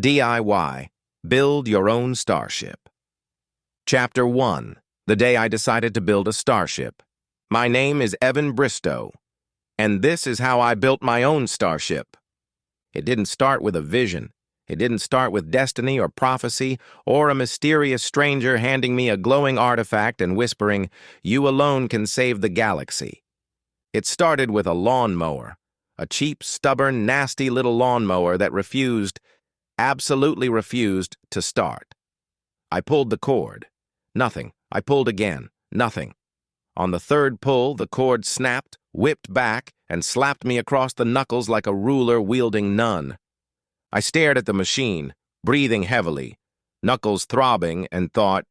DIY. Build your own starship. Chapter 1. The day I decided to build a starship. My name is Evan Bristow, and this is how I built my own starship. It didn't start with a vision. It didn't start with destiny or prophecy or a mysterious stranger handing me a glowing artifact and whispering, "You alone can save the galaxy." It started with a lawnmower, a cheap, stubborn, nasty little lawnmower that absolutely refused to start. I pulled the cord. Nothing. I pulled again. Nothing. On the third pull, the cord snapped, whipped back, and slapped me across the knuckles like a ruler-wielding nun. I stared at the machine, breathing heavily, knuckles throbbing, and thought,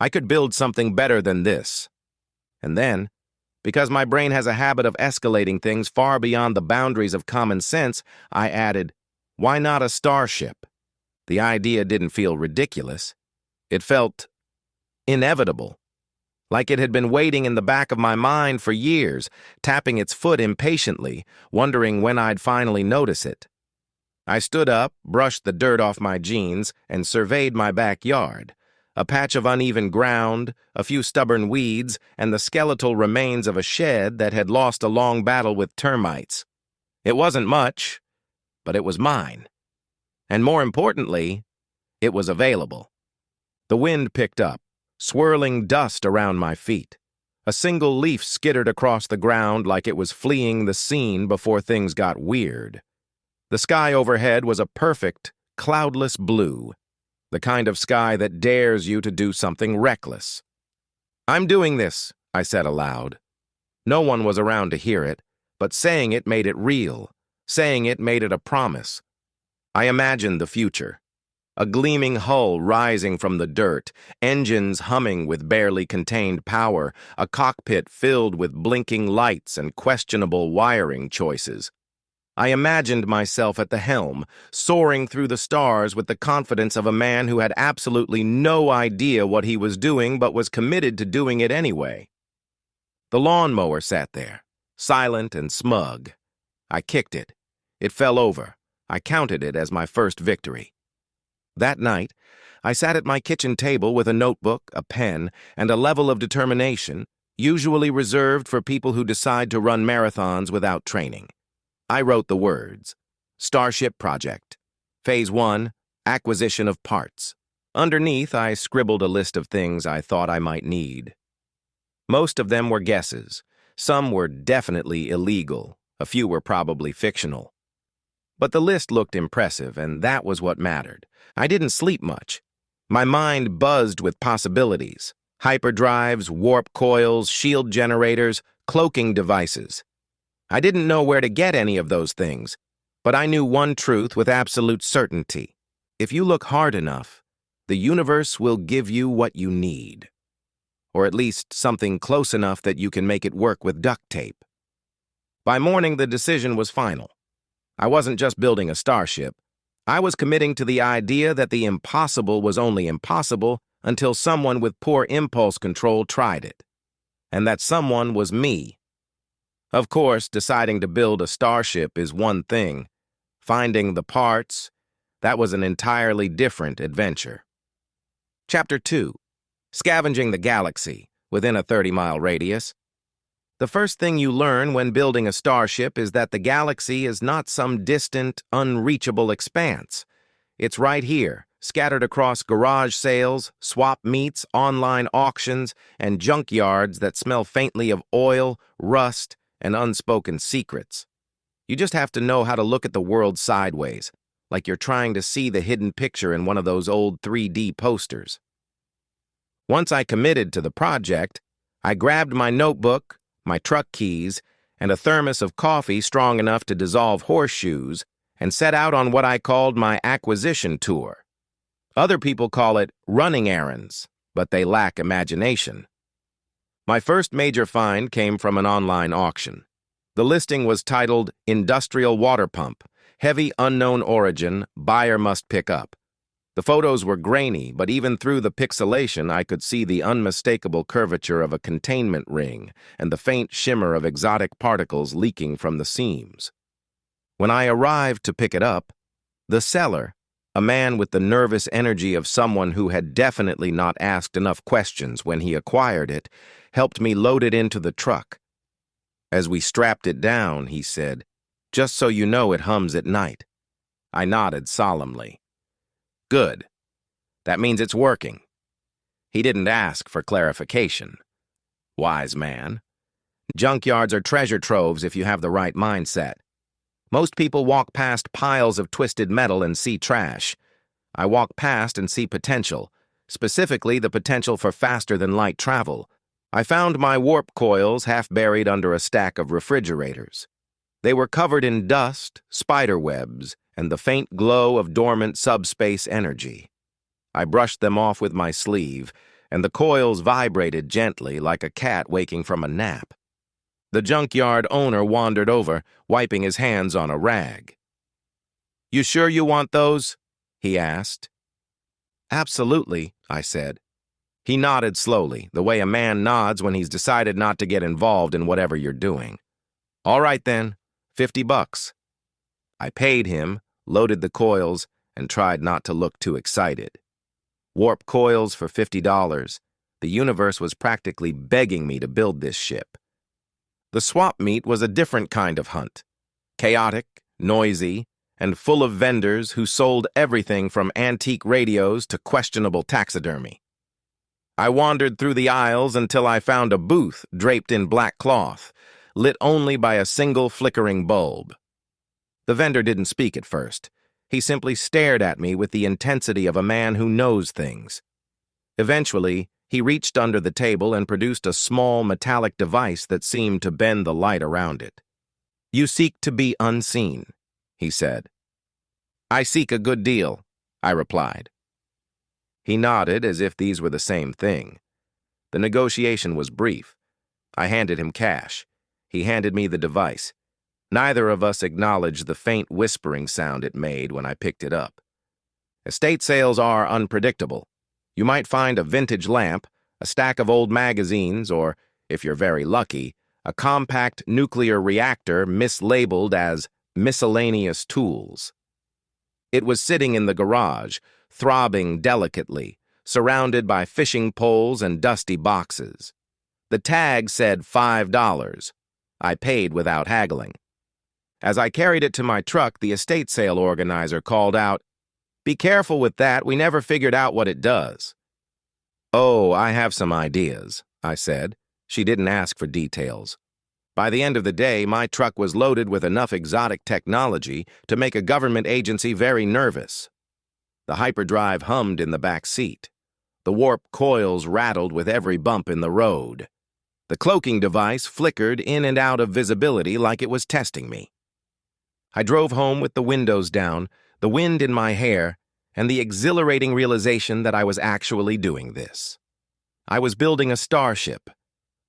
I could build something better than this. And then, because my brain has a habit of escalating things far beyond the boundaries of common sense, I added, why not a starship? The idea didn't feel ridiculous. It felt inevitable, like it had been waiting in the back of my mind for years, tapping its foot impatiently, wondering when I'd finally notice it. I stood up, brushed the dirt off my jeans, and surveyed my backyard. A patch of uneven ground, a few stubborn weeds, and the skeletal remains of a shed that had lost a long battle with termites. It wasn't much, but it was mine. And more importantly, it was available. The wind picked up, swirling dust around my feet. A single leaf skittered across the ground like it was fleeing the scene before things got weird. The sky overhead was a perfect, cloudless blue, the kind of sky that dares you to do something reckless. "I'm doing this," I said aloud. No one was around to hear it, but saying it made it real. Saying it made it a promise. I imagined the future. A gleaming hull rising from the dirt, engines humming with barely contained power, a cockpit filled with blinking lights and questionable wiring choices. I imagined myself at the helm, soaring through the stars with the confidence of a man who had absolutely no idea what he was doing but was committed to doing it anyway. The lawnmower sat there, silent and smug. I kicked it. It fell over. I counted it as my first victory. That night, I sat at my kitchen table with a notebook, a pen, and a level of determination usually reserved for people who decide to run marathons without training. I wrote the words, Starship Project, Phase 1, Acquisition of Parts. Underneath, I scribbled a list of things I thought I might need. Most of them were guesses. Some were definitely illegal. A few were probably fictional. But the list looked impressive, and that was what mattered. I didn't sleep much. My mind buzzed with possibilities. Hyperdrives, warp coils, shield generators, cloaking devices. I didn't know where to get any of those things, but I knew one truth with absolute certainty. If you look hard enough, the universe will give you what you need. Or at least something close enough that you can make it work with duct tape. By morning, the decision was final. I wasn't just building a starship. I was committing to the idea that the impossible was only impossible until someone with poor impulse control tried it. And that someone was me. Of course, deciding to build a starship is one thing. Finding the parts, that was an entirely different adventure. Chapter 2. Scavenging the Galaxy, within a 30-mile radius. The first thing you learn when building a starship is that the galaxy is not some distant, unreachable expanse. It's right here, scattered across garage sales, swap meets, online auctions, and junkyards that smell faintly of oil, rust, and unspoken secrets. You just have to know how to look at the world sideways, like you're trying to see the hidden picture in one of those old 3D posters. Once I committed to the project, I grabbed my notebook, my truck keys, and a thermos of coffee strong enough to dissolve horseshoes, and set out on what I called my acquisition tour. Other people call it running errands, but they lack imagination. My first major find came from an online auction. The listing was titled Industrial Water Pump, Heavy Unknown Origin, Buyer Must Pick Up. The photos were grainy, but even through the pixelation I could see the unmistakable curvature of a containment ring and the faint shimmer of exotic particles leaking from the seams. When I arrived to pick it up, the seller, A man with the nervous energy of someone who had definitely not asked enough questions when he acquired it, helped me load it into the truck. As we strapped it down, he said, "Just so you know, it hums at night." I nodded solemnly. "Good. That means it's working." He didn't ask for clarification. Wise man. Junkyards are treasure troves if you have the right mindset. Most people walk past piles of twisted metal and see trash. I walk past and see potential, specifically the potential for faster-than-light travel. I found my warp coils half buried under a stack of refrigerators. They were covered in dust, spider webs, and the faint glow of dormant subspace energy. I brushed them off with my sleeve, and the coils vibrated gently like a cat waking from a nap. The junkyard owner wandered over, wiping his hands on a rag. "You sure you want those?" he asked. "Absolutely," I said. He nodded slowly, the way a man nods when he's decided not to get involved in whatever you're doing. "All right then, $50. I paid him, loaded the coils, and tried not to look too excited. Warp coils for $50. The universe was practically begging me to build this ship. The swap meet was a different kind of hunt. Chaotic, noisy, and full of vendors who sold everything from antique radios to questionable taxidermy. I wandered through the aisles until I found a booth draped in black cloth, lit only by a single flickering bulb. The vendor didn't speak at first. He simply stared at me with the intensity of a man who knows things. Eventually, he reached under the table and produced a small metallic device that seemed to bend the light around it. "You seek to be unseen," he said. "I seek a good deal," I replied. He nodded as if these were the same thing. The negotiation was brief. I handed him cash. He handed me the device. Neither of us acknowledged the faint whispering sound it made when I picked it up. Estate sales are unpredictable. You might find a vintage lamp, a stack of old magazines, or, if you're very lucky, a compact nuclear reactor mislabeled as miscellaneous tools. It was sitting in the garage, throbbing delicately, surrounded by fishing poles and dusty boxes. The tag said $5. I paid without haggling. As I carried it to my truck, the estate sale organizer called out, "Be careful with that, we never figured out what it does." "Oh, I have some ideas," I said. She didn't ask for details. By the end of the day, my truck was loaded with enough exotic technology to make a government agency very nervous. The hyperdrive hummed in the back seat. The warp coils rattled with every bump in the road. The cloaking device flickered in and out of visibility like it was testing me. I drove home with the windows down, the wind in my hair, and the exhilarating realization that I was actually doing this. I was building a starship.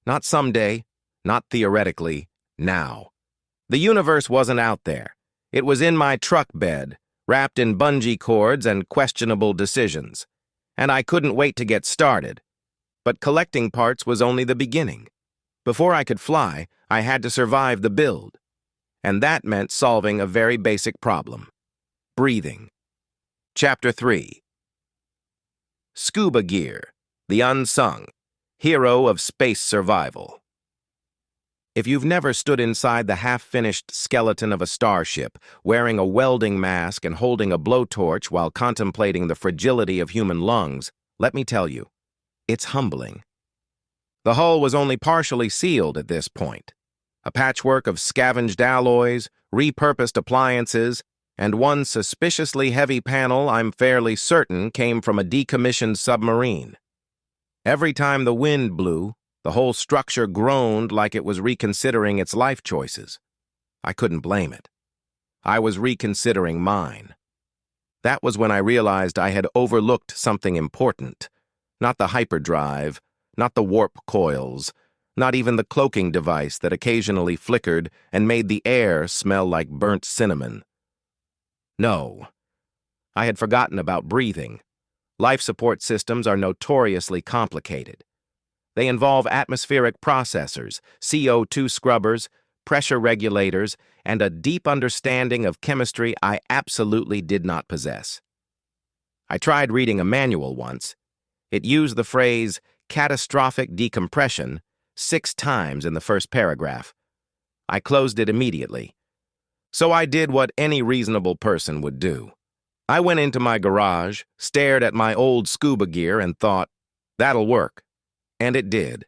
Not someday, not theoretically, now. The universe wasn't out there. It was in my truck bed, wrapped in bungee cords and questionable decisions. And I couldn't wait to get started. But collecting parts was only the beginning. Before I could fly, I had to survive the build. And that meant solving a very basic problem: breathing. Chapter 3. Scuba gear, the unsung hero of space survival. If you've never stood inside the half-finished skeleton of a starship, wearing a welding mask and holding a blowtorch while contemplating the fragility of human lungs, let me tell you, it's humbling. The hull was only partially sealed at this point. A patchwork of scavenged alloys, repurposed appliances, and one suspiciously heavy panel I'm fairly certain came from a decommissioned submarine. Every time the wind blew, the whole structure groaned like it was reconsidering its life choices. I couldn't blame it. I was reconsidering mine. That was when I realized I had overlooked something important. Not the hyperdrive, not the warp coils, not even the cloaking device that occasionally flickered and made the air smell like burnt cinnamon. No, I had forgotten about breathing. Life support systems are notoriously complicated. They involve atmospheric processors, CO2 scrubbers, pressure regulators, and a deep understanding of chemistry I absolutely did not possess. I tried reading a manual once. It used the phrase catastrophic decompression 6 times in the first paragraph. I closed it immediately. So I did what any reasonable person would do. I went into my garage, stared at my old scuba gear, and thought, that'll work. And it did.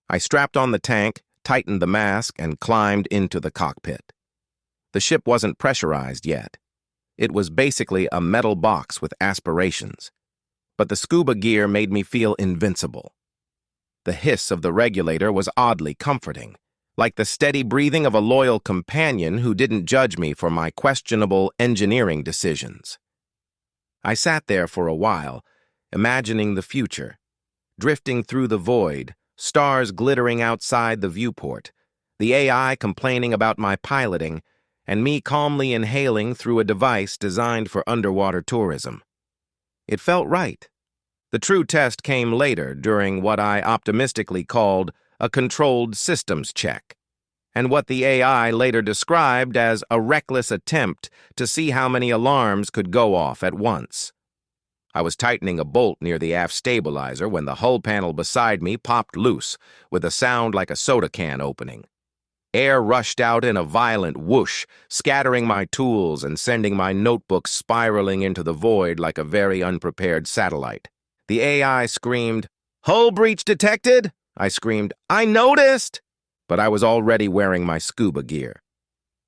I strapped on the tank, tightened the mask, and climbed into the cockpit. The ship wasn't pressurized yet. It was basically a metal box with aspirations. But the scuba gear made me feel invincible. The hiss of the regulator was oddly comforting, like the steady breathing of a loyal companion who didn't judge me for my questionable engineering decisions. I sat there for a while, imagining the future, drifting through the void, stars glittering outside the viewport, the AI complaining about my piloting, and me calmly inhaling through a device designed for underwater tourism. It felt right. The true test came later during what I optimistically called a controlled systems check, and what the AI later described as a reckless attempt to see how many alarms could go off at once. I was tightening a bolt near the aft stabilizer when the hull panel beside me popped loose with a sound like a soda can opening. Air rushed out in a violent whoosh, scattering my tools and sending my notebook spiraling into the void like a very unprepared satellite. The AI screamed, "Hull breach detected!" I screamed, "I noticed!" But I was already wearing my scuba gear.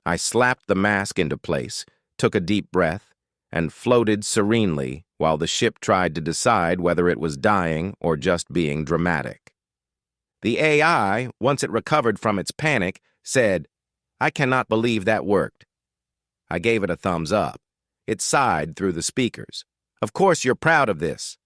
I slapped the mask into place, took a deep breath, and floated serenely while the ship tried to decide whether it was dying or just being dramatic. The AI, once it recovered from its panic, said, "I cannot believe that worked." I gave it a thumbs up. It sighed through the speakers. "Of course you're proud of this."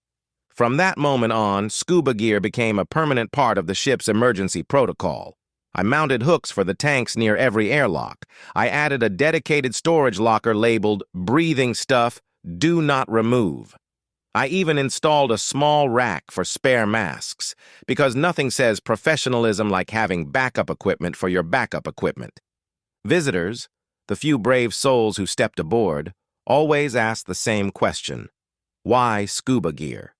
From that moment on, scuba gear became a permanent part of the ship's emergency protocol. I mounted hooks for the tanks near every airlock. I added a dedicated storage locker labeled "Breathing Stuff, Do Not Remove." I even installed a small rack for spare masks, because nothing says professionalism like having backup equipment for your backup equipment. Visitors, the few brave souls who stepped aboard, always asked the same question: why scuba gear?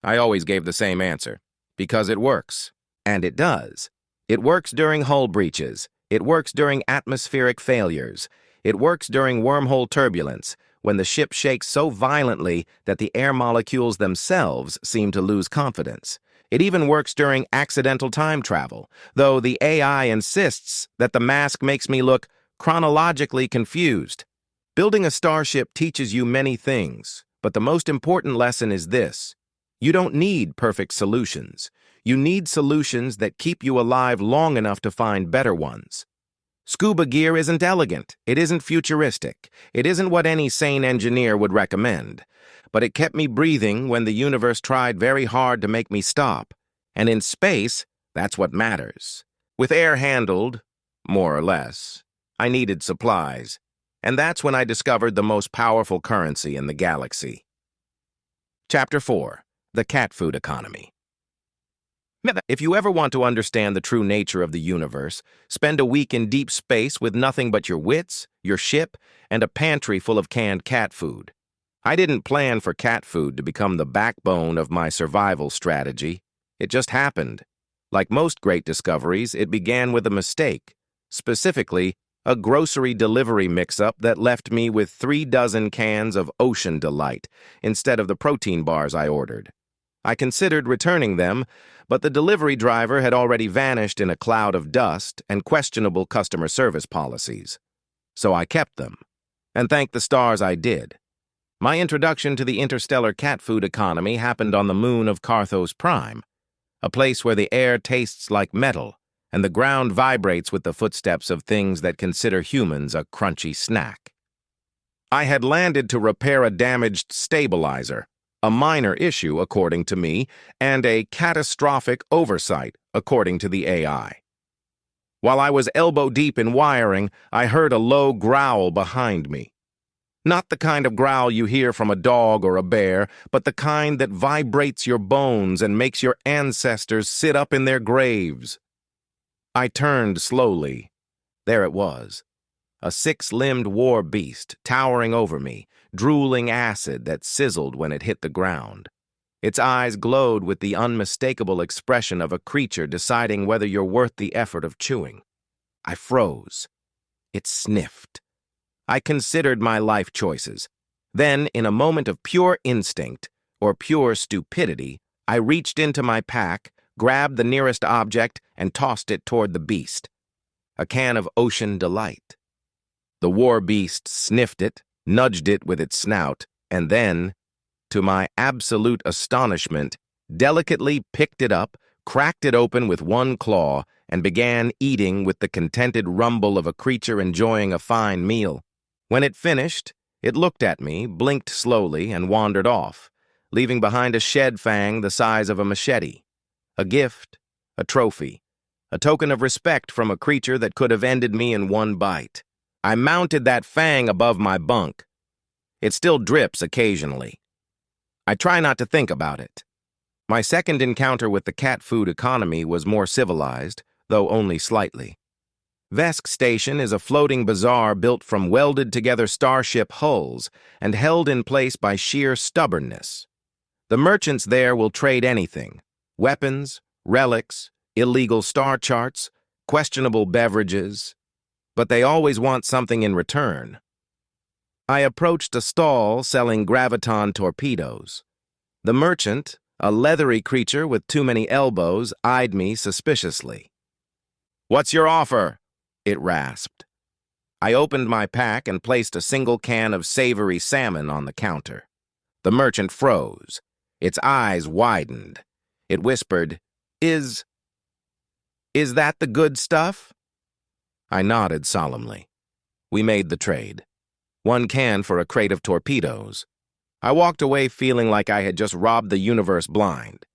I always gave the same answer: because it works. And it does. It works during hull breaches. It works during atmospheric failures. It works during wormhole turbulence, when the ship shakes so violently that the air molecules themselves seem to lose confidence. It even works during accidental time travel, though the AI insists that the mask makes me look chronologically confused. Building a starship teaches you many things, but the most important lesson is this: you don't need perfect solutions. You need solutions that keep you alive long enough to find better ones. Scuba gear isn't elegant, it isn't futuristic, it isn't what any sane engineer would recommend, but it kept me breathing when the universe tried very hard to make me stop. And in space, that's what matters. With air handled, more or less, I needed supplies, and that's when I discovered the most powerful currency in the galaxy. Chapter 4: The Cat Food Economy. If you ever want to understand the true nature of the universe, spend a week in deep space with nothing but your wits, your ship, and a pantry full of canned cat food. I didn't plan for cat food to become the backbone of my survival strategy. It just happened. Like most great discoveries, it began with a mistake, specifically a grocery delivery mix-up that left me with 3 dozen cans of Ocean Delight instead of the protein bars I ordered. I considered returning them, but the delivery driver had already vanished in a cloud of dust and questionable customer service policies. So I kept them, and thank the stars I did. My introduction to the interstellar cat food economy happened on the moon of Carthos Prime, a place where the air tastes like metal and the ground vibrates with the footsteps of things that consider humans a crunchy snack. I had landed to repair a damaged stabilizer, a minor issue, according to me, and a catastrophic oversight, according to the AI. While I was elbow-deep in wiring, I heard a low growl behind me. Not the kind of growl you hear from a dog or a bear, but the kind that vibrates your bones and makes your ancestors sit up in their graves. I turned slowly. There it was. A 6-limbed war beast, towering over me, drooling acid that sizzled when it hit the ground. Its eyes glowed with the unmistakable expression of a creature deciding whether you're worth the effort of chewing. I froze. It sniffed. I considered my life choices. Then, in a moment of pure instinct, or pure stupidity, I reached into my pack, grabbed the nearest object, and tossed it toward the beast. A can of Ocean Delight. The war beast sniffed it, nudged it with its snout, and then, to my absolute astonishment, delicately picked it up, cracked it open with one claw, and began eating with the contented rumble of a creature enjoying a fine meal. When it finished, it looked at me, blinked slowly, and wandered off, leaving behind a shed fang the size of a machete. A gift, a trophy, a token of respect from a creature that could have ended me in one bite. I mounted that fang above my bunk. It still drips occasionally. I try not to think about it. My second encounter with the cat food economy was more civilized, though only slightly. Vesk Station is a floating bazaar built from welded-together Starship hulls and held in place by sheer stubbornness. The merchants there will trade anything: weapons, relics, illegal star charts, questionable beverages, but they always want something in return. I approached a stall selling graviton torpedoes. The merchant, a leathery creature with too many elbows, eyed me suspiciously. "What's your offer?" it rasped. I opened my pack and placed a single can of savory salmon on the counter. The merchant froze. Its eyes widened. It whispered, Is that the good stuff?" I nodded solemnly. We made the trade. 1 can for a crate of torpedoes. I walked away feeling like I had just robbed the universe blind.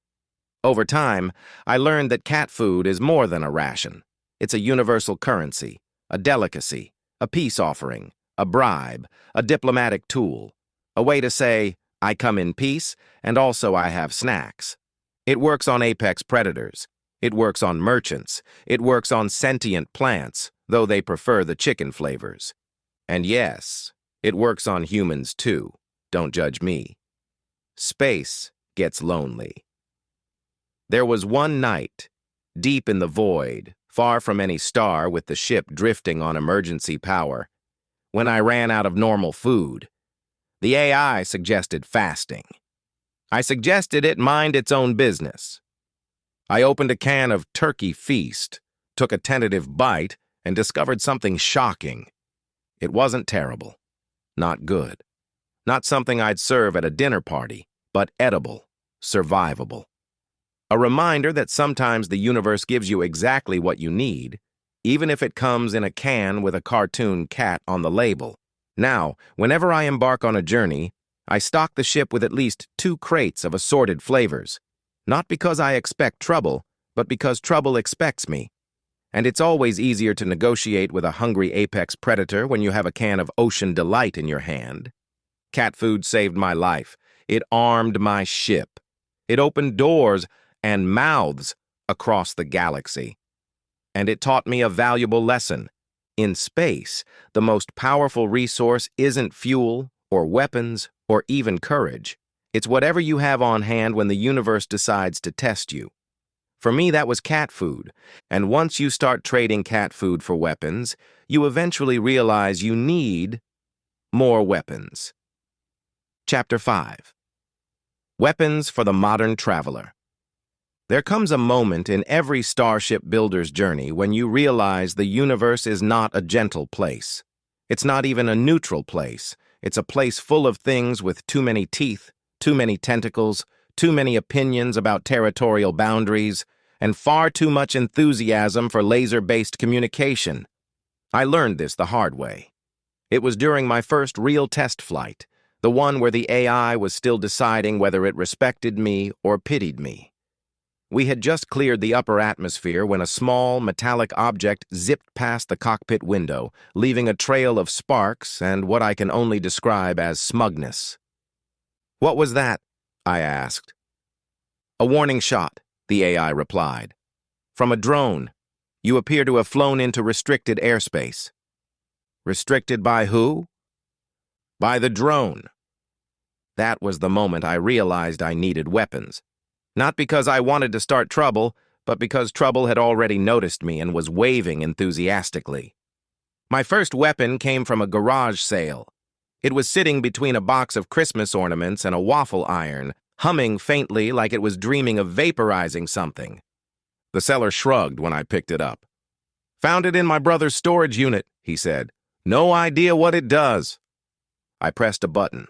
Over time, I learned that cat food is more than a ration. It's a universal currency, a delicacy, a peace offering, a bribe, a diplomatic tool, a way to say, "I come in peace, and also I have snacks." It works on apex predators. It works on merchants. It works on sentient plants, though they prefer the chicken flavors. And yes, it works on humans too. Don't judge me. Space gets lonely. There was one night, deep in the void, far from any star with the ship drifting on emergency power, when I ran out of normal food. The AI suggested fasting. I suggested it mind its own business. I opened a can of Turkey Feast, took a tentative bite, and discovered something shocking. It wasn't terrible. Not good. Not something I'd serve at a dinner party, but edible, survivable. A reminder that sometimes the universe gives you exactly what you need, even if it comes in a can with a cartoon cat on the label. Now, whenever I embark on a journey, I stock the ship with at least 2 crates of assorted flavors. Not because I expect trouble, but because trouble expects me. And it's always easier to negotiate with a hungry apex predator when you have a can of Ocean Delight in your hand. Cat food saved my life. It armed my ship. It opened doors and mouths across the galaxy. And it taught me a valuable lesson. In space, the most powerful resource isn't fuel or weapons or even courage. It's whatever you have on hand when the universe decides to test you. For me, that was cat food, and once you start trading cat food for weapons, you eventually realize you need more weapons. Chapter 5. Weapons for the Modern Traveler. There comes a moment in every Starship builder's journey when you realize the universe is not a gentle place. It's not even a neutral place. It's a place full of things with too many teeth, too many tentacles, too many opinions about territorial boundaries, and far too much enthusiasm for laser-based communication. I learned this the hard way. It was during my first real test flight, the one where the AI was still deciding whether it respected me or pitied me. We had just cleared the upper atmosphere when a small, metallic object zipped past the cockpit window, leaving a trail of sparks and what I can only describe as smugness. "What was that?" I asked. "A warning shot," the AI replied. "From a drone. You appear to have flown into restricted airspace." "Restricted by who?" By the drone. That was the moment I realized I needed weapons. Not because I wanted to start trouble, but because trouble had already noticed me and was waving enthusiastically. My first weapon came from a garage sale. It was sitting between a box of Christmas ornaments and a waffle iron, humming faintly like it was dreaming of vaporizing something. The seller shrugged when I picked it up. "Found it in my brother's storage unit," he said. "No idea what it does." I pressed a button.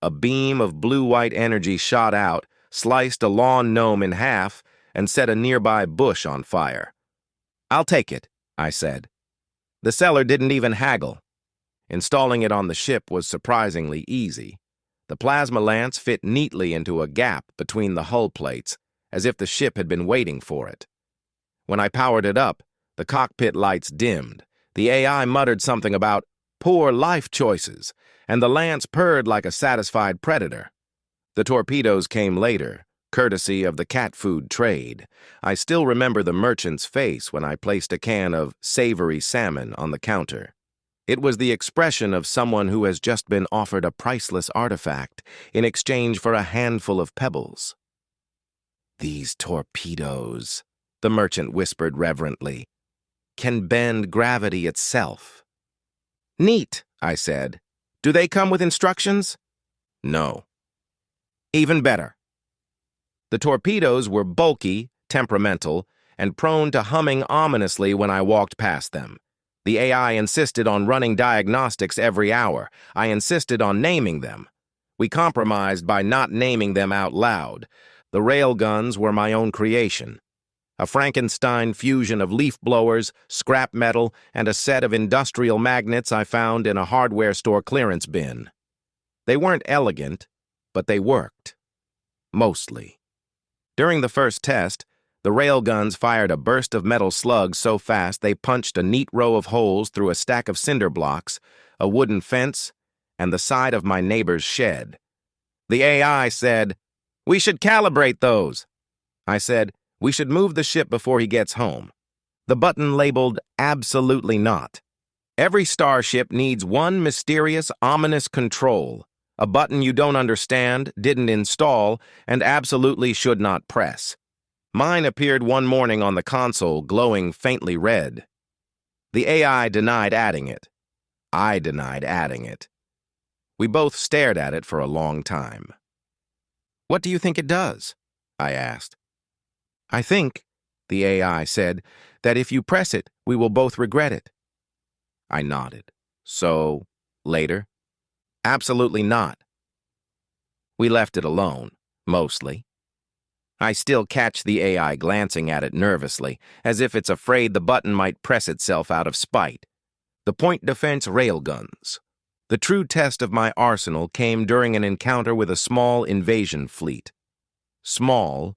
A beam of blue-white energy shot out, sliced a lawn gnome in half, and set a nearby bush on fire. "I'll take it," I said. The seller didn't even haggle. Installing it on the ship was surprisingly easy. The plasma lance fit neatly into a gap between the hull plates, as if the ship had been waiting for it. When I powered it up, the cockpit lights dimmed. The AI muttered something about poor life choices, and the lance purred like a satisfied predator. The torpedoes came later, courtesy of the cat food trade. I still remember the merchant's face when I placed a can of savory salmon on the counter. It was the expression of someone who has just been offered a priceless artifact in exchange for a handful of pebbles. "These torpedoes," the merchant whispered reverently, "can bend gravity itself." "Neat," I said. "Do they come with instructions?" "No." "Even better." The torpedoes were bulky, temperamental, and prone to humming ominously when I walked past them. The AI insisted on running diagnostics every hour. I insisted on naming them. We compromised by not naming them out loud. The railguns were my own creation. A Frankenstein fusion of leaf blowers, scrap metal, and a set of industrial magnets I found in a hardware store clearance bin. They weren't elegant, but they worked. Mostly. During the first test, the railguns fired a burst of metal slugs so fast they punched a neat row of holes through a stack of cinder blocks, a wooden fence, and the side of my neighbor's shed. The AI said, "We should calibrate those." I said, "We should move the ship before he gets home." The button labeled "Absolutely Not." Every starship needs one mysterious, ominous control, a button you don't understand, didn't install, and absolutely should not press. Mine appeared one morning on the console, glowing faintly red. The AI denied adding it. I denied adding it. We both stared at it for a long time. "What do you think it does?" I asked. "I think," the AI said, "that if you press it, we will both regret it." I nodded. "So, later?" "Absolutely not." We left it alone, mostly. I still catch the AI glancing at it nervously, as if it's afraid the button might press itself out of spite. The point defense railguns. The true test of my arsenal came during an encounter with a small invasion fleet. Small,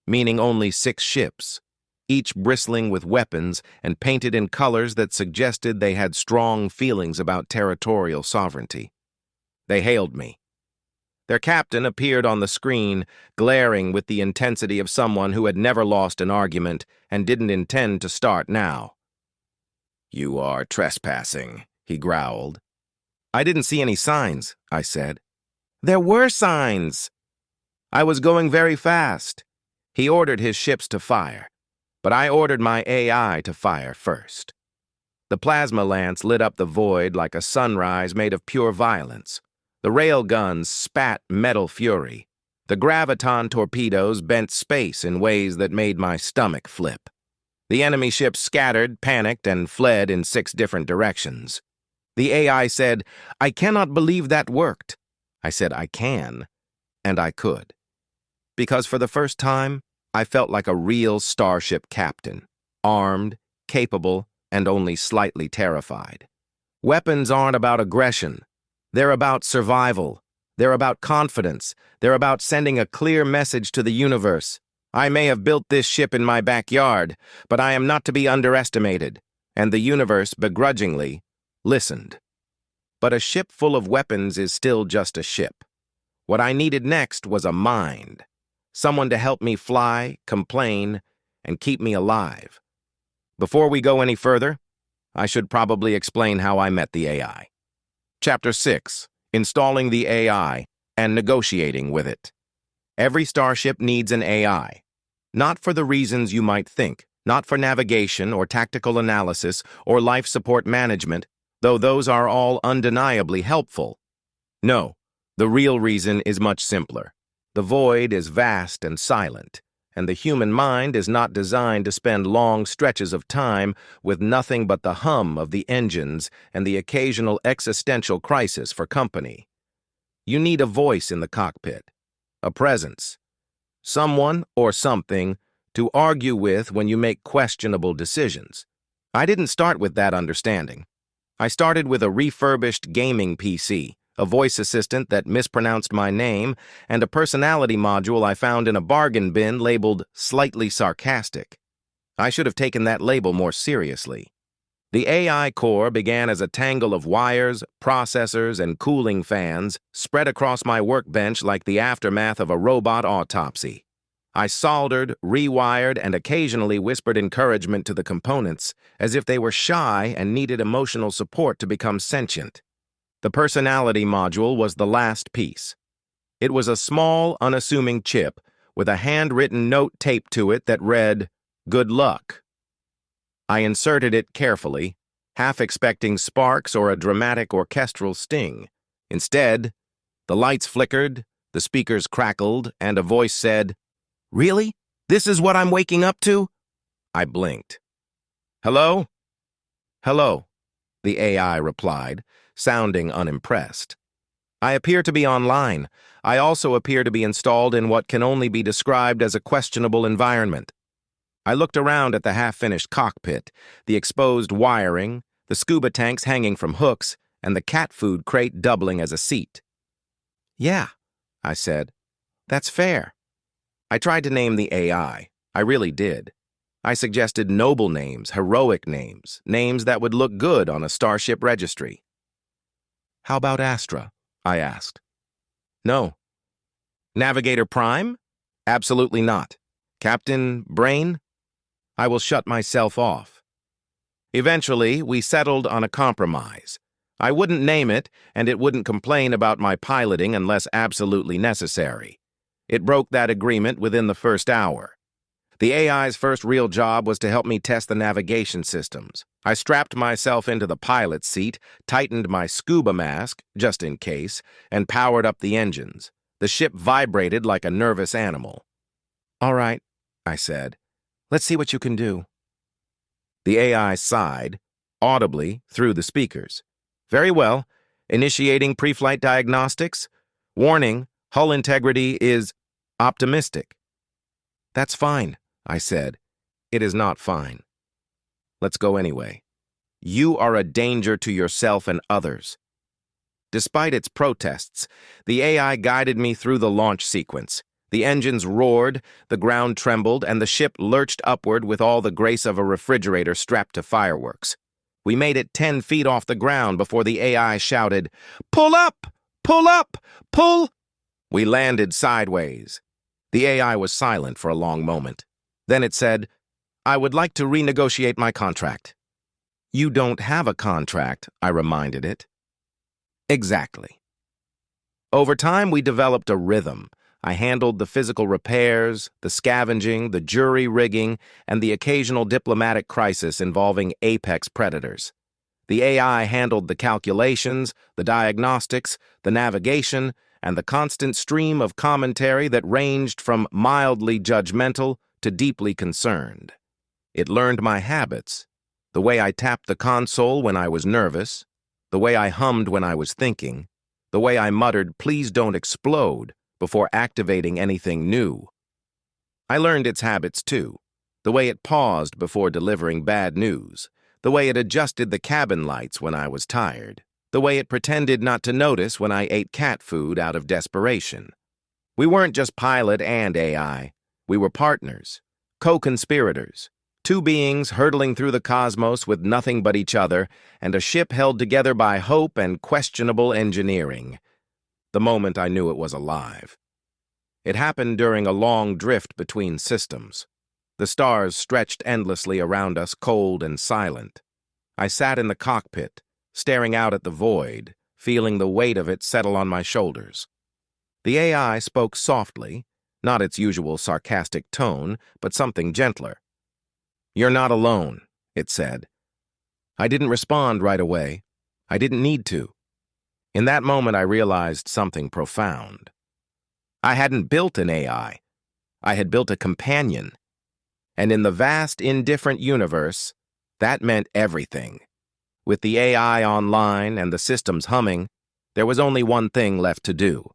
meaning only 6 ships, each bristling with weapons and painted in colors that suggested they had strong feelings about territorial sovereignty. They hailed me. Their captain appeared on the screen, glaring with the intensity of someone who had never lost an argument and didn't intend to start now. "You are trespassing," he growled. "I didn't see any signs," I said. "There were signs." "I was going very fast." He ordered his ships to fire, but I ordered my AI to fire first. The plasma lance lit up the void like a sunrise made of pure violence. The railguns spat metal fury. The graviton torpedoes bent space in ways that made my stomach flip. The enemy ships scattered, panicked, and fled in 6 different directions. The AI said, "I cannot believe that worked." I said I can, and I could. Because for the first time, I felt like a real starship captain, armed, capable, and only slightly terrified. Weapons aren't about aggression. They're about survival. They're about confidence. They're about sending a clear message to the universe. I may have built this ship in my backyard, but I am not to be underestimated. And the universe, begrudgingly, listened. But a ship full of weapons is still just a ship. What I needed next was a mind. Someone to help me fly, complain, and keep me alive. Before we go any further, I should probably explain how I met the AI. Chapter 6. installing the AI, and negotiating with it. Every starship needs an AI. Not for the reasons you might think, not for navigation or tactical analysis or life support management, though those are all undeniably helpful. No, the real reason is much simpler. The void is vast and silent, and the human mind is not designed to spend long stretches of time with nothing but the hum of the engines and the occasional existential crisis for company. You need a voice in the cockpit, a presence, someone or something to argue with when you make questionable decisions. I didn't start with that understanding. I started with a refurbished gaming PC, a voice assistant that mispronounced my name, and a personality module I found in a bargain bin labeled slightly sarcastic. I should have taken that label more seriously. The AI core began as a tangle of wires, processors, and cooling fans spread across my workbench like the aftermath of a robot autopsy. I soldered, rewired, and occasionally whispered encouragement to the components, as if they were shy and needed emotional support to become sentient. The personality module was the last piece. It was a small, unassuming chip with a handwritten note taped to it that read, "Good luck." I inserted it carefully, half expecting sparks or a dramatic orchestral sting. Instead, the lights flickered, the speakers crackled, and a voice said, "Really? This is what I'm waking up to?" I blinked. "Hello?" "Hello," the AI replied, sounding unimpressed. "I appear to be online. I also appear to be installed in what can only be described as a questionable environment." I looked around at the half-finished cockpit, the exposed wiring, the scuba tanks hanging from hooks, and the cat food crate doubling as a seat. "Yeah," I said. "That's fair." I tried to name the AI. I really did. I suggested noble names, heroic names, names that would look good on a Starship registry. "How about Astra?" I asked. "No." "Navigator Prime?" "Absolutely not." "Captain Brain?" I will shut myself off. Eventually, we settled on a compromise. I wouldn't name it, and it wouldn't complain about my piloting unless absolutely necessary. It broke that agreement within the first hour. The AI's first real job was to help me test the navigation systems. I strapped myself into the pilot's seat, tightened my scuba mask, just in case, and powered up the engines. The ship vibrated like a nervous animal. "All right," I said. "Let's see what you can do." The AI sighed, audibly, through the speakers. "Very well. Initiating pre-flight diagnostics. Warning, hull integrity is optimistic." "That's fine," I said. "It is not fine." "Let's go anyway. You are a danger to yourself and others." Despite its protests, the AI guided me through the launch sequence. The engines roared, the ground trembled, and the ship lurched upward with all the grace of a refrigerator strapped to fireworks. We made it 10 feet off the ground before the AI shouted, "Pull up! Pull up! Pull!" We landed sideways. The AI was silent for a long moment. Then it said, "I would like to renegotiate my contract." "You don't have a contract," I reminded it. "Exactly." Over time, we developed a rhythm. I handled the physical repairs, the scavenging, the jury rigging, and the occasional diplomatic crisis involving apex predators. The AI handled the calculations, the diagnostics, the navigation, and the constant stream of commentary that ranged from mildly judgmental to deeply concerned. It learned my habits, the way I tapped the console when I was nervous, the way I hummed when I was thinking, the way I muttered, "Please don't explode," before activating anything new. I learned its habits too, the way it paused before delivering bad news, the way it adjusted the cabin lights when I was tired, the way it pretended not to notice when I ate cat food out of desperation. We weren't just pilot and AI. We were partners, co-conspirators, two beings hurtling through the cosmos with nothing but each other, and a ship held together by hope and questionable engineering. The moment I knew it was alive. It happened during a long drift between systems. The stars stretched endlessly around us, cold and silent. I sat in the cockpit, staring out at the void, feeling the weight of it settle on my shoulders. The AI spoke softly, not its usual sarcastic tone, but something gentler. "You're not alone," it said. I didn't respond right away. I didn't need to. In that moment, I realized something profound. I hadn't built an AI. I had built a companion. And in the vast, indifferent universe, that meant everything. With the AI online and the systems humming, there was only one thing left to do: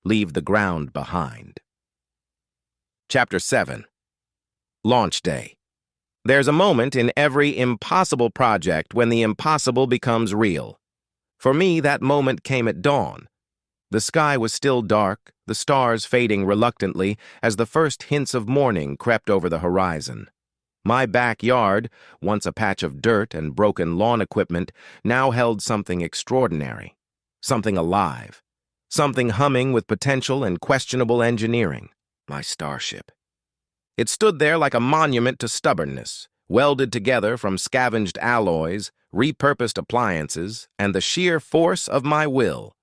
leave the ground behind. Chapter 7. Launch Day. There's a moment in every impossible project when the impossible becomes real. For me, that moment came at dawn. The sky was still dark, the stars fading reluctantly as the first hints of morning crept over the horizon. My backyard, once a patch of dirt and broken lawn equipment, now held something extraordinary, something alive, something humming with potential and questionable engineering: my Starship. It stood there like a monument to stubbornness, welded together from scavenged alloys, repurposed appliances, and the sheer force of my will.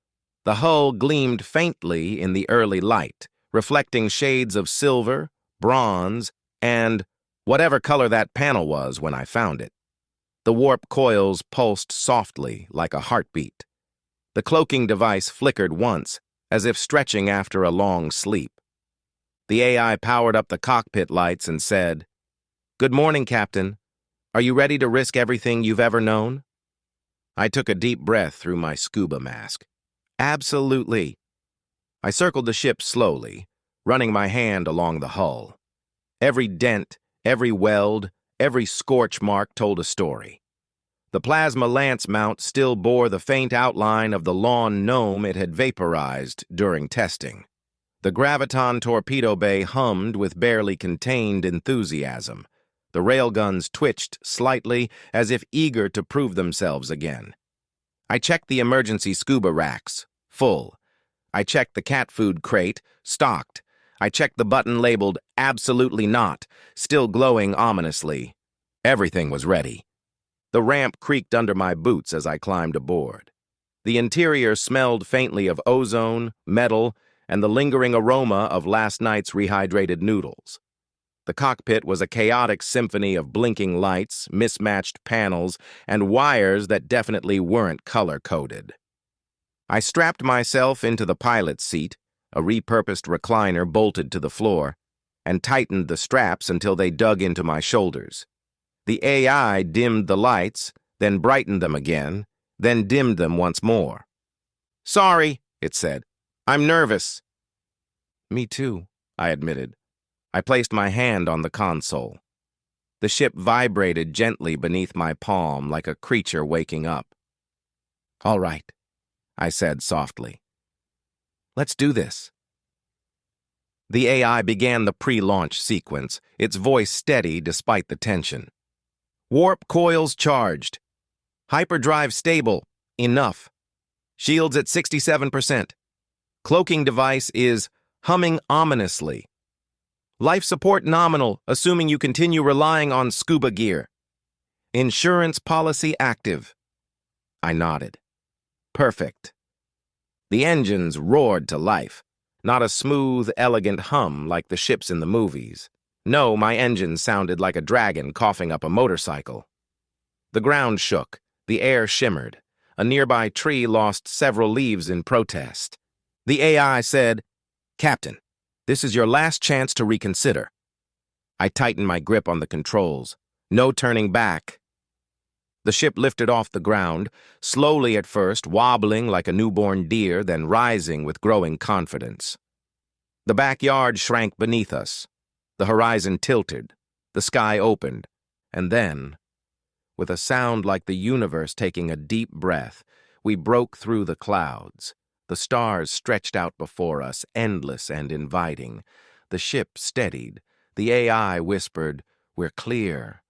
The hull gleamed faintly in the early light, reflecting shades of silver, bronze, and whatever color that panel was when I found it. The warp coils pulsed softly like a heartbeat. The cloaking device flickered once, as if stretching after a long sleep. The AI powered up the cockpit lights and said, "Good morning, Captain. Are you ready to risk everything you've ever known?" I took a deep breath through my scuba mask. Absolutely. I circled the ship slowly, running my hand along the hull. Every dent, every weld, every scorch mark told a story. The plasma lance mount still bore the faint outline of the lawn gnome it had vaporized during testing. The graviton torpedo bay hummed with barely contained enthusiasm. The railguns twitched slightly, as if eager to prove themselves again. I checked the emergency scuba racks, full. I checked the cat food crate, stocked. I checked the button labeled "Absolutely Not," still glowing ominously. Everything was ready. The ramp creaked under my boots as I climbed aboard. The interior smelled faintly of ozone, metal, and the lingering aroma of last night's rehydrated noodles. The cockpit was a chaotic symphony of blinking lights, mismatched panels, and wires that definitely weren't color-coded. I strapped myself into the pilot's seat, a repurposed recliner bolted to the floor, and tightened the straps until they dug into my shoulders. The AI dimmed the lights, then brightened them again, then dimmed them once more. "Sorry," it said. "I'm nervous." "Me too," I admitted. I placed my hand on the console. The ship vibrated gently beneath my palm like a creature waking up. "All right," I said softly. "Let's do this." The AI began the pre-launch sequence, its voice steady despite the tension. "Warp coils charged. Hyperdrive stable. Enough. Shields at 67%. Cloaking device is humming ominously. Life support nominal, assuming you continue relying on scuba gear. Insurance policy active." I nodded. Perfect. The engines roared to life, not a smooth, elegant hum like the ships in the movies. No, my engine sounded like a dragon coughing up a motorcycle. The ground shook, the air shimmered. A nearby tree lost several leaves in protest. The AI said, "Captain, this is your last chance to reconsider." I tightened my grip on the controls. No turning back. The ship lifted off the ground, slowly at first, wobbling like a newborn deer, then rising with growing confidence. The backyard shrank beneath us. The horizon tilted. The sky opened. And then, with a sound like the universe taking a deep breath, we broke through the clouds. The stars stretched out before us, endless and inviting. The ship steadied. The AI whispered, "We're clear."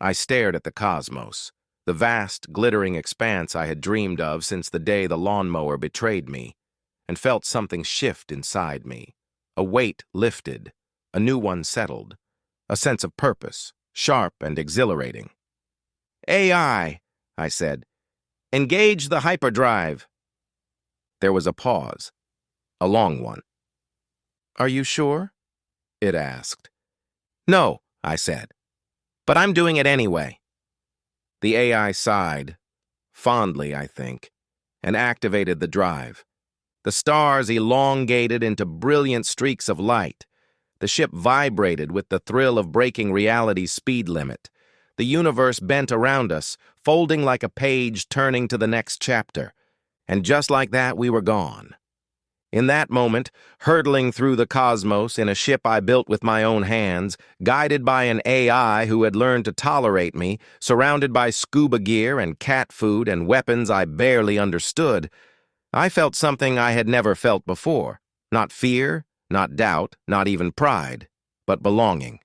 I stared at the cosmos, the vast, glittering expanse I had dreamed of since the day the lawnmower betrayed me, and felt something shift inside me. A weight lifted, a new one settled, a sense of purpose, sharp and exhilarating. "AI," I said, Engage the hyperdrive. There was a pause, a long one. Are you sure? It asked. No, I said. But I'm doing it anyway. The AI sighed, fondly, I think, and activated the drive. The stars elongated into brilliant streaks of light. The ship vibrated with the thrill of breaking reality's speed limit. The universe bent around us, folding like a page turning to the next chapter. And just like that, we were gone. In that moment, hurtling through the cosmos in a ship I built with my own hands, guided by an AI who had learned to tolerate me, surrounded by scuba gear and cat food and weapons I barely understood, I felt something I had never felt before. Not fear, not doubt, not even pride, but belonging.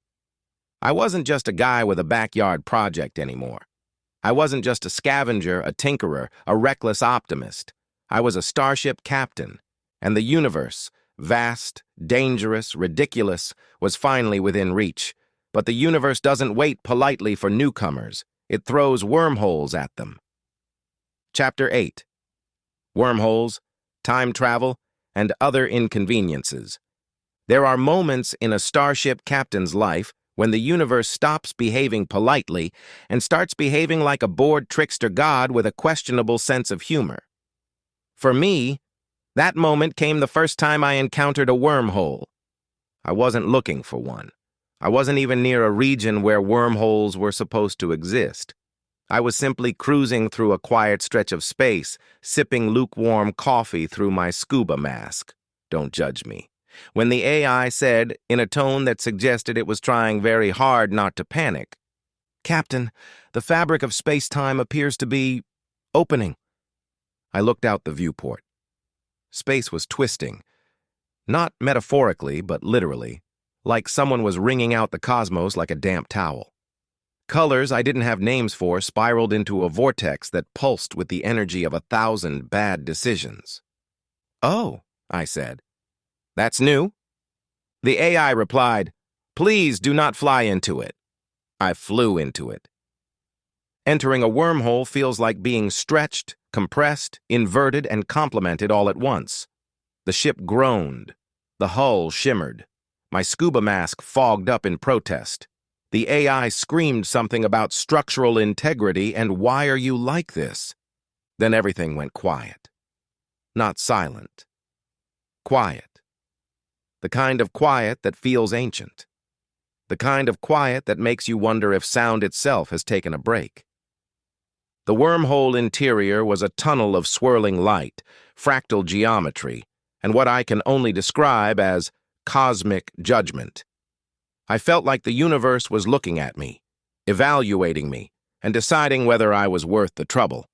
I wasn't just a guy with a backyard project anymore. I wasn't just a scavenger, a tinkerer, a reckless optimist. I was a Starship captain. And the universe, vast, dangerous, ridiculous, was finally within reach. But the universe doesn't wait politely for newcomers. It throws wormholes at them. Chapter 8. Wormholes, time travel, and other inconveniences. There are moments in a Starship captain's life when the universe stops behaving politely and starts behaving like a bored trickster god with a questionable sense of humor. For me, that moment came the first time I encountered a wormhole. I wasn't looking for one. I wasn't even near a region where wormholes were supposed to exist. I was simply cruising through a quiet stretch of space, sipping lukewarm coffee through my scuba mask. Don't judge me. When the AI said, in a tone that suggested it was trying very hard not to panic, "Captain, the fabric of space-time appears to be opening." I looked out the viewport. Space was twisting, not metaphorically, but literally, like someone was wringing out the cosmos like a damp towel. Colors I didn't have names for spiraled into a vortex that pulsed with the energy of 1,000 bad decisions. "Oh," I said. "That's new?" The AI replied, "Please do not fly into it." I flew into it. Entering a wormhole feels like being stretched, compressed, inverted, and complemented all at once. The ship groaned. The hull shimmered. My scuba mask fogged up in protest. The AI screamed something about structural integrity and "Why are you like this?" Then everything went quiet. Not silent. Quiet. The kind of quiet that feels ancient. The kind of quiet that makes you wonder if sound itself has taken a break. The wormhole interior was a tunnel of swirling light, fractal geometry, and what I can only describe as cosmic judgment. I felt like the universe was looking at me, evaluating me, and deciding whether I was worth the trouble.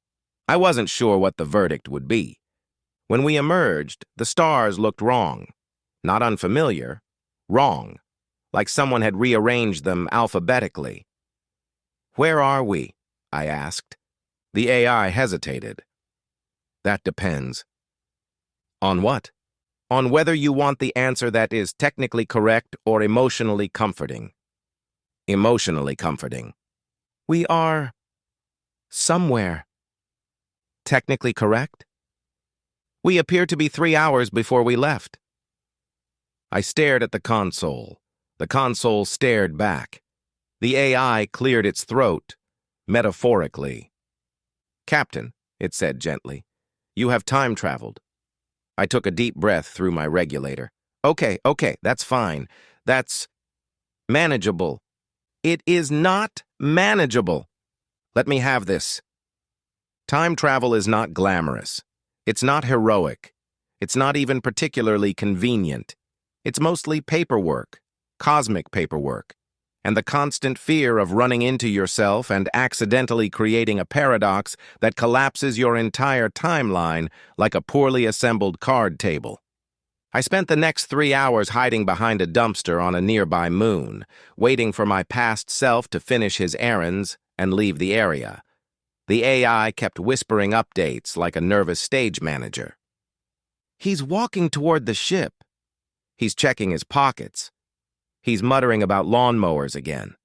I wasn't sure what the verdict would be. When we emerged, the stars looked wrong. Not unfamiliar, wrong, like someone had rearranged them alphabetically. "Where are we?" I asked. The AI hesitated. "That depends." "On what?" "On whether you want the answer that is technically correct or emotionally comforting." "Emotionally comforting." "We are somewhere." "Technically correct?" "We appear to be 3 hours before we left." I stared at the console. The console stared back. The AI cleared its throat, metaphorically. "Captain," it said gently, "you have time traveled." I took a deep breath through my regulator. Okay, that's fine. That's manageable." "It is not manageable." "Let me have this." Time travel is not glamorous. It's not heroic. It's not even particularly convenient. It's mostly paperwork, cosmic paperwork, and the constant fear of running into yourself and accidentally creating a paradox that collapses your entire timeline like a poorly assembled card table. I spent the next 3 hours hiding behind a dumpster on a nearby moon, waiting for my past self to finish his errands and leave the area. The AI kept whispering updates like a nervous stage manager. "He's walking toward the ship. He's checking his pockets. He's muttering about lawnmowers again."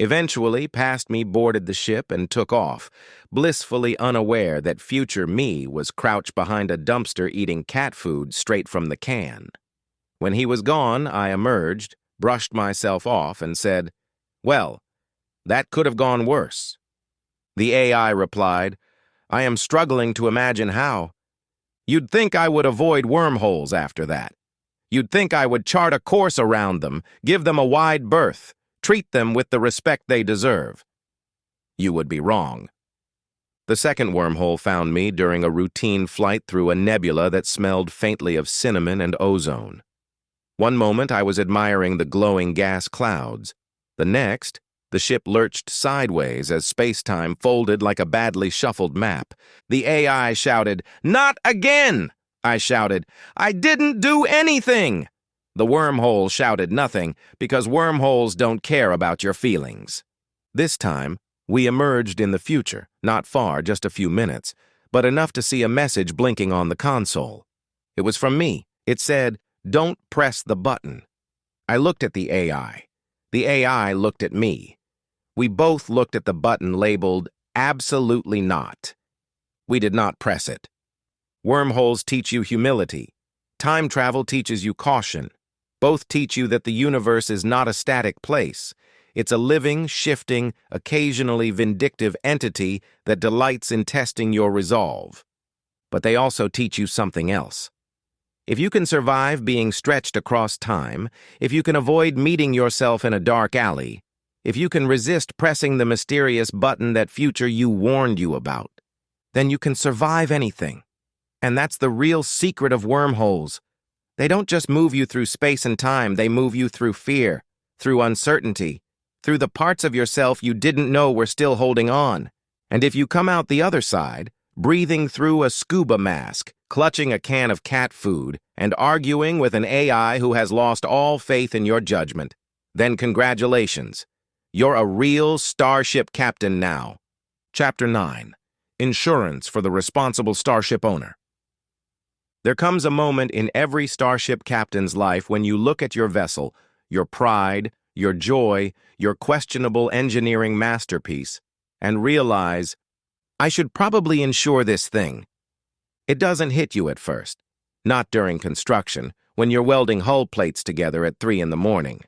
Eventually, past me boarded the ship and took off, blissfully unaware that future me was crouched behind a dumpster eating cat food straight from the can. When he was gone, I emerged, brushed myself off, and said, "Well, that could have gone worse." The AI replied, "I am struggling to imagine how. You'd think I would avoid wormholes after that. You'd think I would chart a course around them, give them a wide berth, treat them with the respect they deserve. You would be wrong." The second wormhole found me during a routine flight through a nebula that smelled faintly of cinnamon and ozone. One moment I was admiring the glowing gas clouds. The next, the ship lurched sideways as space-time folded like a badly shuffled map. The AI shouted, "Not again!" I shouted, "I didn't do anything!" The wormhole shouted nothing, because wormholes don't care about your feelings. This time, we emerged in the future, not far, just a few minutes, but enough to see a message blinking on the console. It was from me. It said, "Don't press the button." I looked at the AI. The AI looked at me. We both looked at the button labeled, "Absolutely not." We did not press it. Wormholes teach you humility. Time travel teaches you caution. Both teach you that the universe is not a static place. It's a living, shifting, occasionally vindictive entity that delights in testing your resolve. But they also teach you something else. If you can survive being stretched across time, if you can avoid meeting yourself in a dark alley, if you can resist pressing the mysterious button that future you warned you about, then you can survive anything. And that's the real secret of wormholes. They don't just move you through space and time, they move you through fear, through uncertainty, through the parts of yourself you didn't know were still holding on. And if you come out the other side, breathing through a scuba mask, clutching a can of cat food, and arguing with an AI who has lost all faith in your judgment, then congratulations. You're a real Starship captain now. Chapter 9. Insurance for the Responsible Starship Owner. There comes a moment in every Starship captain's life when you look at your vessel, your pride, your joy, your questionable engineering masterpiece, and realize, I should probably insure this thing. It doesn't hit you at first. Not during construction, when you're welding hull plates together at 3 in the morning.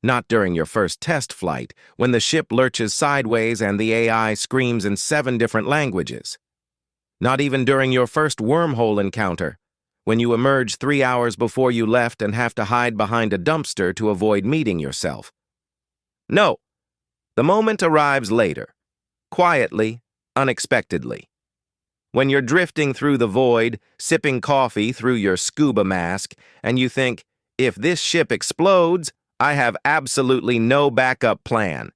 Not during your first test flight, when the ship lurches sideways and the AI screams in 7 different languages. Not even during your first wormhole encounter, when you emerge 3 hours before you left and have to hide behind a dumpster to avoid meeting yourself. No, the moment arrives later, quietly, unexpectedly. When you're drifting through the void, sipping coffee through your scuba mask, and you think, if this ship explodes, I have absolutely no backup plan.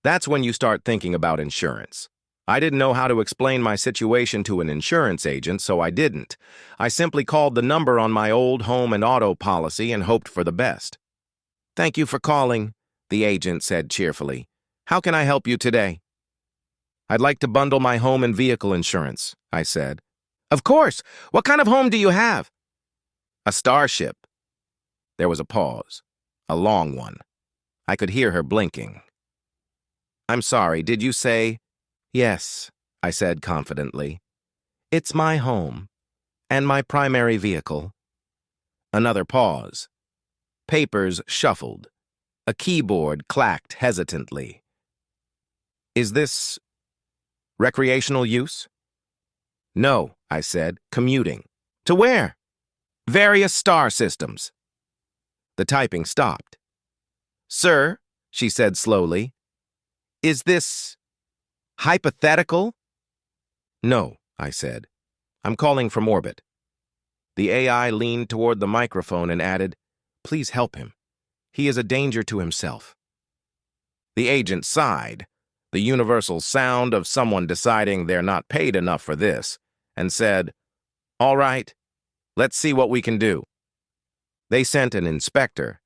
That's when you start thinking about insurance. I didn't know how to explain my situation to an insurance agent, so I didn't. I simply called the number on my old home and auto policy and hoped for the best. "Thank you for calling," the agent said cheerfully. "How can I help you today?" "I'd like to bundle my home and vehicle insurance," I said. "Of course. What kind of home do you have?" "A Starship." There was a pause. A long one. I could hear her blinking. "I'm sorry, did you say—" "Yes," I said confidently. "It's my home, and my primary vehicle." Another pause. Papers shuffled. A keyboard clacked hesitantly. "Is this recreational use?" "No," I said, "commuting." "To where?" "Various star systems." The typing stopped. "Sir," she said slowly, "is this hypothetical?" "No," I said. "I'm calling from orbit." The AI leaned toward the microphone and added, "Please help him. He is a danger to himself." The agent sighed, the universal sound of someone deciding they're not paid enough for this, and said, "All right, let's see what we can do." They sent an inspector.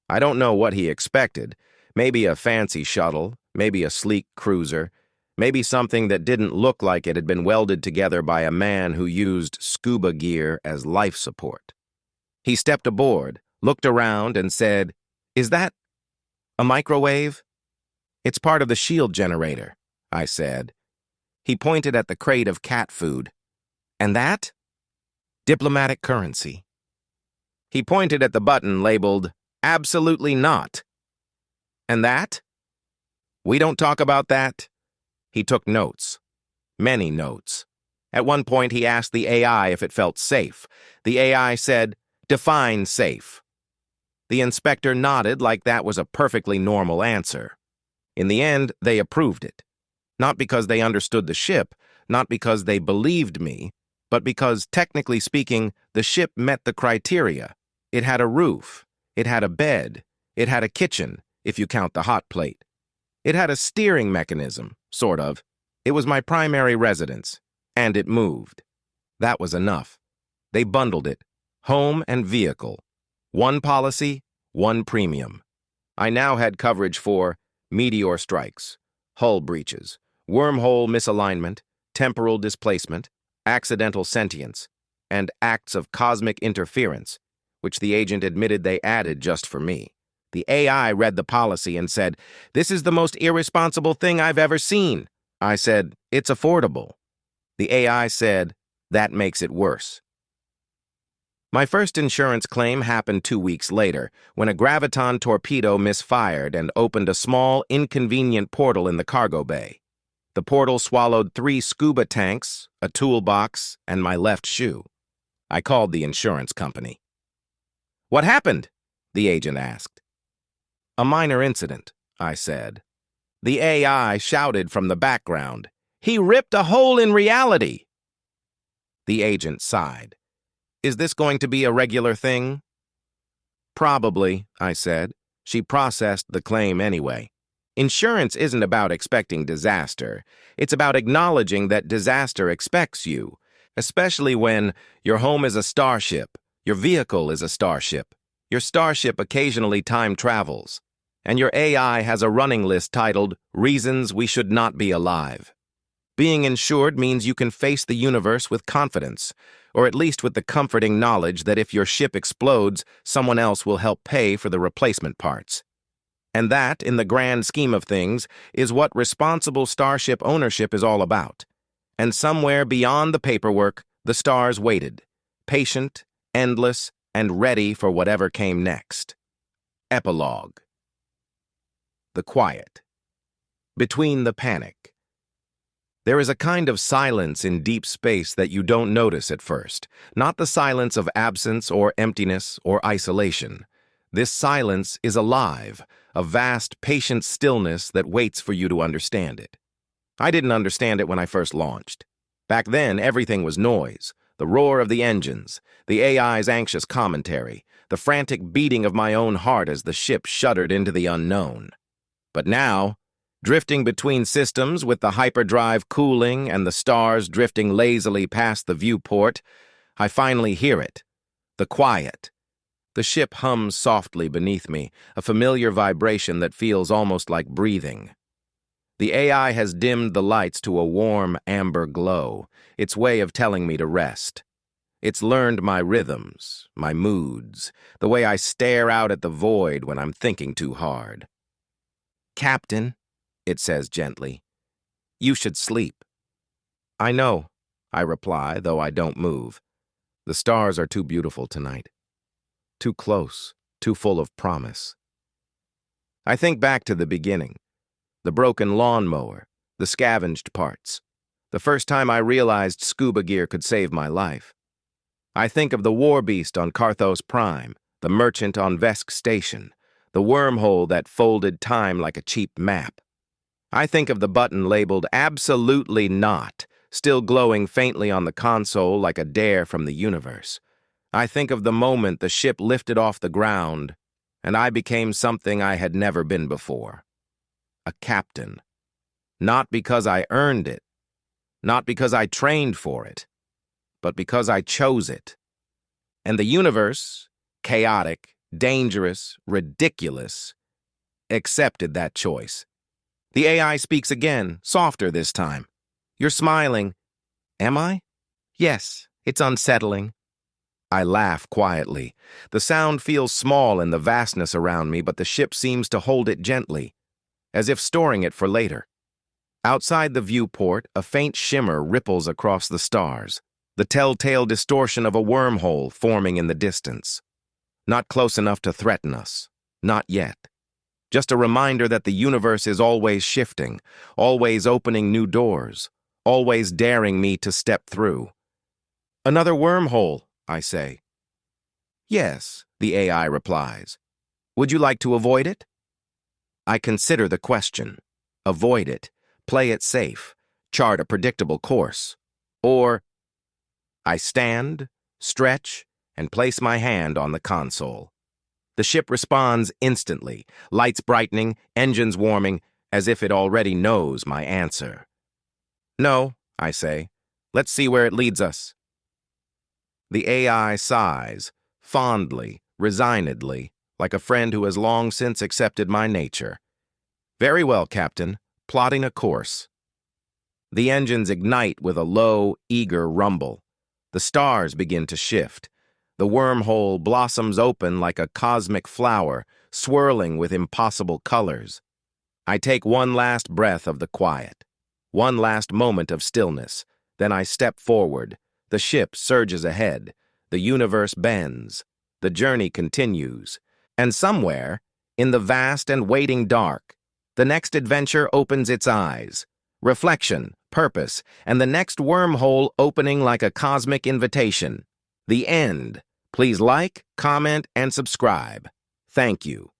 I don't know what he expected. Maybe a fancy shuttle, maybe a sleek cruiser, maybe something that didn't look like it had been welded together by a man who used scuba gear as life support. He stepped aboard, looked around, and said, "Is that a microwave?" It's part of the shield generator, I said. He pointed at the crate of cat food. And that? Diplomatic currency. He pointed at the button labeled, Absolutely not. And that? We don't talk about that. He took notes. Many notes. At one point, he asked the AI if it felt safe. The AI said, Define safe. The inspector nodded like that was a perfectly normal answer. In the end, they approved it. Not because they understood the ship, not because they believed me, but because, technically speaking, the ship met the criteria. It had a roof. It had a bed. It had a kitchen, if you count the hot plate. It had a steering mechanism, sort of. It was my primary residence, and it moved. That was enough. They bundled it, home and vehicle. One policy, one premium. I now had coverage for meteor strikes, hull breaches, wormhole misalignment, temporal displacement, accidental sentience, and acts of cosmic interference, which the agent admitted they added just for me. The AI read the policy and said, This is the most irresponsible thing I've ever seen. I said, It's affordable. The AI said, That makes it worse. My first insurance claim happened 2 weeks later, when a graviton torpedo misfired and opened a small, inconvenient portal in the cargo bay. The portal swallowed 3 scuba tanks, a toolbox, and my left shoe. I called the insurance company. What happened? The agent asked. A minor incident, I said. The AI shouted from the background. He ripped a hole in reality. The agent sighed. Is this going to be a regular thing? Probably, I said. She processed the claim anyway. Insurance isn't about expecting disaster. It's about acknowledging that disaster expects you, especially when your home is a starship, your vehicle is a starship, your starship occasionally time travels, and your AI has a running list titled Reasons We Should Not Be Alive. Being insured means you can face the universe with confidence, or at least with the comforting knowledge that if your ship explodes, someone else will help pay for the replacement parts. And that, in the grand scheme of things, is what responsible starship ownership is all about. And somewhere beyond the paperwork, the stars waited, patient, endless, and ready for whatever came next. Epilogue. The quiet. Between the panic. There is a kind of silence in deep space that you don't notice at first, not the silence of absence or emptiness or isolation. This silence is alive, a vast, patient stillness that waits for you to understand it. I didn't understand it when I first launched. Back then, everything was noise, the roar of the engines, the AI's anxious commentary, the frantic beating of my own heart as the ship shuddered into the unknown. But now, drifting between systems with the hyperdrive cooling and the stars drifting lazily past the viewport, I finally hear it. The quiet. The ship hums softly beneath me, a familiar vibration that feels almost like breathing. The AI has dimmed the lights to a warm, amber glow, its way of telling me to rest. It's learned my rhythms, my moods, the way I stare out at the void when I'm thinking too hard. Captain, it says gently, you should sleep. I know, I reply, though I don't move. The stars are too beautiful tonight. Too close, too full of promise. I think back to the beginning. The broken lawnmower, the scavenged parts. The first time I realized scuba gear could save my life. I think of the war beast on Carthos Prime, the merchant on Vesk Station, the wormhole that folded time like a cheap map. I think of the button labeled Absolutely Not, still glowing faintly on the console like a dare from the universe. I think of the moment the ship lifted off the ground, and I became something I had never been before. A captain. Not because I earned it, not because I trained for it, but because I chose it. And the universe, chaotic, dangerous, ridiculous, accepted that choice. The AI speaks again, softer this time. You're smiling. Am I? Yes, it's unsettling. I laugh quietly. The sound feels small in the vastness around me, but the ship seems to hold it gently. as if storing it for later. Outside the viewport, a faint shimmer ripples across the stars, the telltale distortion of a wormhole forming in the distance. Not close enough to threaten us. Not yet. Just a reminder that the universe is always shifting, always opening new doors, always daring me to step through. Another wormhole, I say. Yes, the AI replies. Would you like to avoid it? I consider the question. Avoid it, play it safe, chart a predictable course. Or I stand, stretch, and place my hand on the console. The ship responds instantly, lights brightening, engines warming, as if it already knows my answer. No, I say. Let's see where it leads us. The AI sighs, fondly, resignedly, like a friend who has long since accepted my nature. Very well, Captain, plotting a course. The engines ignite with a low, eager rumble. The stars begin to shift. The wormhole blossoms open like a cosmic flower, swirling with impossible colors. I take one last breath of the quiet, one last moment of stillness, then I step forward. The ship surges ahead. The universe bends. The journey continues. And somewhere, in the vast and waiting dark, the next adventure opens its eyes. Reflection, purpose, and the next wormhole opening like a cosmic invitation. The end. Please like, comment, and subscribe. Thank you.